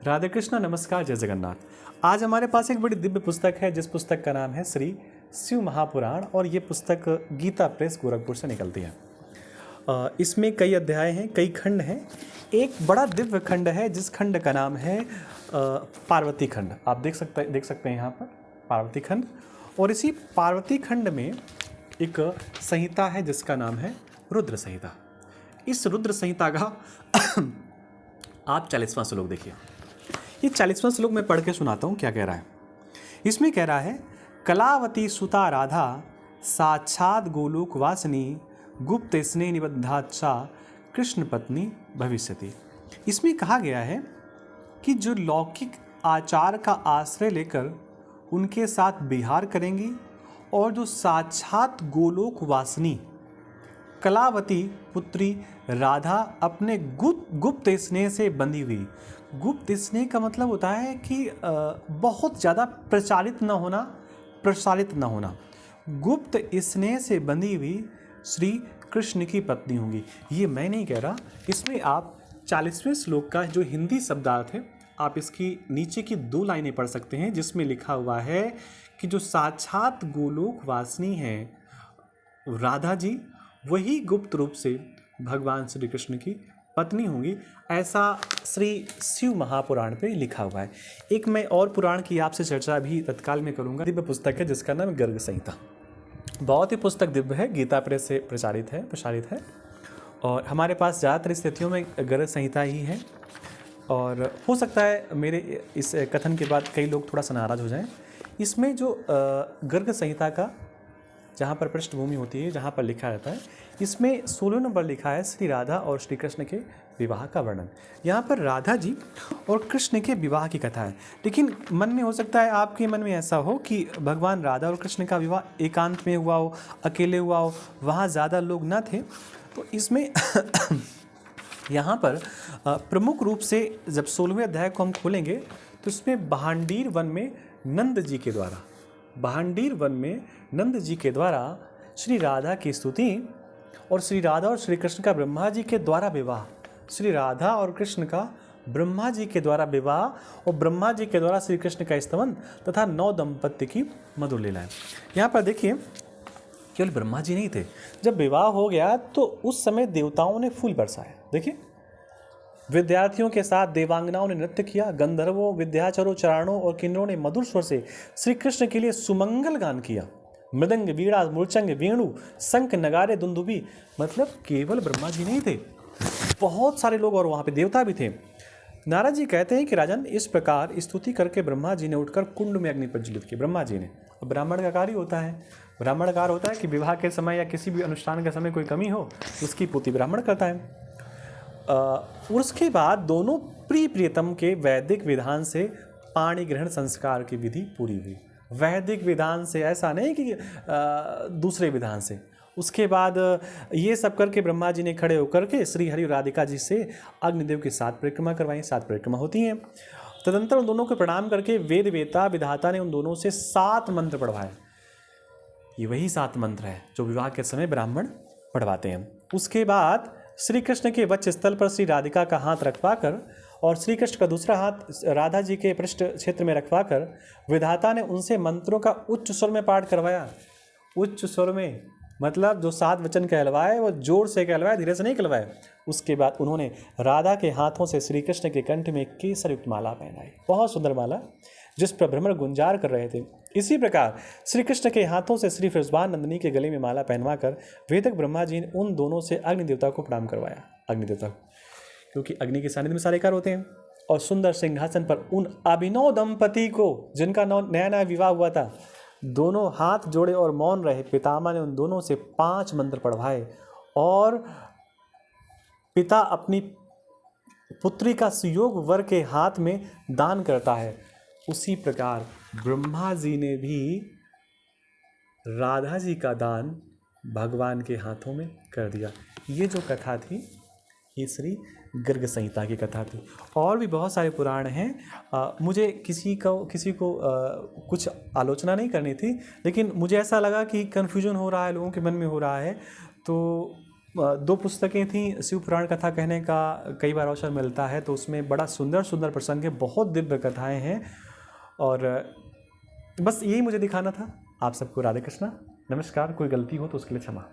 राधे कृष्णा, नमस्कार, जय जगन्नाथ। आज हमारे पास एक बड़ी दिव्य पुस्तक है जिस पुस्तक का नाम है श्री शिव महापुराण और ये पुस्तक गीता प्रेस गोरखपुर से निकलती है। इसमें कई अध्याय हैं, कई खंड हैं। एक बड़ा दिव्य खंड है जिस खंड का नाम है पार्वती खंड। आप देख सकते हैं यहाँ पर पार्वती खंड। और इसी पार्वती खंड में एक संहिता है जिसका नाम है रुद्र संहिता। इस रुद्र संहिता का आप 40वां श्लोक देखिए। ये 40वां श्लोक मैं पढ़ के सुनाता हूँ क्या कह रहा है। इसमें कह रहा है, कलावती सुता राधा साक्षात गोलोक वासिनी गुप्त स्नेह निबद्धाचा कृष्ण पत्नी भविष्यति। इसमें कहा गया है कि जो लौकिक आचार का आश्रय लेकर उनके साथ विहार करेंगी और जो साक्षात गोलोक वासिनी कलावती पुत्री राधा अपने गुप्त स्नेह से बंधी हुई। गुप्त स्नेह का मतलब होता है कि बहुत ज़्यादा प्रसारित न होना। गुप्त स्नेह से बंधी हुई श्री कृष्ण की पत्नी होंगी। ये मैं नहीं कह रहा, इसमें आप 40वें श्लोक का जो हिंदी शब्दार्थ है आप इसकी नीचे की 2 लाइनें पढ़ सकते हैं, जिसमें लिखा हुआ है कि जो साक्षात गोलोक वासिनी है राधा जी, वही गुप्त रूप से भगवान श्री कृष्ण की पत्नी होंगी। ऐसा श्री शिव महापुराण पे लिखा हुआ है। एक मैं और पुराण की आपसे चर्चा भी तत्काल में करूंगा। दिव्य पुस्तक है जिसका नाम गर्ग संहिता। बहुत ही पुस्तक दिव्य है, गीता प्रेस से प्रसारित है और हमारे पास ज़्यादातर स्थितियों में गर्ग संहिता ही है। और हो सकता है मेरे इस कथन के बाद कई लोग थोड़ा सा नाराज़ हो जाएं। इसमें जो गर्ग संहिता का जहाँ पर पृष्ठभूमि होती है, जहाँ पर लिखा रहता है, इसमें 16 नंबर लिखा है श्री राधा और श्री कृष्ण के विवाह का वर्णन। यहाँ पर राधा जी और कृष्ण के विवाह की कथा है। लेकिन मन में हो सकता है आपके मन में ऐसा हो कि भगवान राधा और कृष्ण का विवाह एकांत में हुआ हो, अकेले हुआ हो, वहाँ ज़्यादा लोग न थे। तो इसमें यहाँ पर प्रमुख रूप से जब 16वें अध्याय को हम खोलेंगे तो इसमें भांडीर वन में नंद जी के द्वारा श्री राधा की स्तुति और श्री राधा और श्री कृष्ण का ब्रह्मा जी के द्वारा विवाह, श्री राधा और कृष्ण का ब्रह्मा जी के द्वारा विवाह और ब्रह्मा जी के द्वारा श्री कृष्ण का स्तवन तथा 9 दंपत्ति की मधुर लीलाएं। यहाँ पर देखिए, केवल ब्रह्मा जी नहीं थे। जब विवाह हो गया तो उस समय देवताओं ने फूल बरसाए। देखिए, विद्यार्थियों के साथ देवांगनाओं ने नृत्य किया। गंधर्वों, विद्याचरों, चरणों और किन्नरों ने मधुर स्वर से श्री कृष्ण के लिए सुमंगल गान किया। मृदंग, वीणा, मूर्छंग, वेणु, शंख, नगारे, दुंदुभी, मतलब केवल ब्रह्मा जी नहीं थे, बहुत सारे लोग और वहाँ पे देवता भी थे। नारद जी कहते हैं कि राजन, इस प्रकार स्तुति करके ब्रह्मा जी ने उठकर कुंड में अग्नि प्रज्वलित की। ब्रह्मा जी ने, ब्राह्मण का कार्य होता है, ब्राह्मण कार्य होता है कि विवाह के समय या किसी भी अनुष्ठान के समय कोई कमी हो उसकी पूर्ति ब्राह्मण करता है। उसके बाद दोनों प्रियतम के वैदिक विधान से पाणी ग्रहण संस्कार की विधि पूरी हुई। वैदिक विधान से, ऐसा नहीं कि दूसरे विधान से। उसके बाद ये सब करके ब्रह्मा जी ने खड़े होकर के श्री हरि राधिका जी से अग्निदेव की 7 परिक्रमा करवाई। 7 परिक्रमा होती हैं। तदंतर उन दोनों को प्रणाम करके वेद वेता विधाता ने उन दोनों से 7 मंत्र पढ़वाए। ये वही 7 मंत्र है जो विवाह के समय ब्राह्मण पढ़वाते हैं। उसके बाद श्री कृष्ण के वक्ष स्थल पर श्री राधिका का हाथ रखवाकर और श्री कृष्ण का दूसरा हाथ राधा जी के पृष्ठ क्षेत्र में रखवाकर विधाता ने उनसे मंत्रों का उच्च स्वर में पाठ करवाया। उच्च स्वर में मतलब जो 7 वचन कहलवाए वो जोर से कहलवाए, धीरे से नहीं कहलवाए। उसके बाद उन्होंने राधा के हाथों से श्री कृष्ण के कंठ में केसर युक्त माला पहनाई, बहुत सुंदर माला, जिस पर भ्रमर गुंजार कर रहे थे। इसी प्रकार श्री कृष्ण के हाथों से श्री फिरोजबान नंदिनी के गले में माला पहनवा कर वेदक ब्रह्मा जी ने उन दोनों से अग्नि देवता को प्रणाम करवाया। अग्नि देवता, क्योंकि अग्नि के सानिध्य में सारे कार्य होते हैं। और सुंदर सिंहासन पर उन अभिनव दंपति को, जिनका नया नया विवाह हुआ था, दोनों हाथ जोड़े और मौन रहे। पितामह ने उन दोनों से 5 मंत्र पढ़वाए और पिता अपनी पुत्री का सुयोग वर के हाथ में दान करता है। उसी प्रकार ब्रह्मा जी ने भी राधा जी का दान भगवान के हाथों में कर दिया। ये जो कथा थी ये श्री गर्ग संहिता की कथा थी। और भी बहुत सारे पुराण हैं। मुझे किसी को कुछ आलोचना नहीं करनी थी, लेकिन मुझे ऐसा लगा कि कन्फ्यूजन हो रहा है, लोगों के मन में हो रहा है, तो दो पुस्तकें थीं, शिव पुराण कथा कहने का कई बार अवसर मिलता है, तो उसमें बड़ा सुंदर सुंदर प्रसंग है, बहुत दिव्य कथाएं हैं। और बस यही मुझे दिखाना था आप सबको। राधे कृष्णा, नमस्कार। कोई गलती हो तो उसके लिए क्षमा।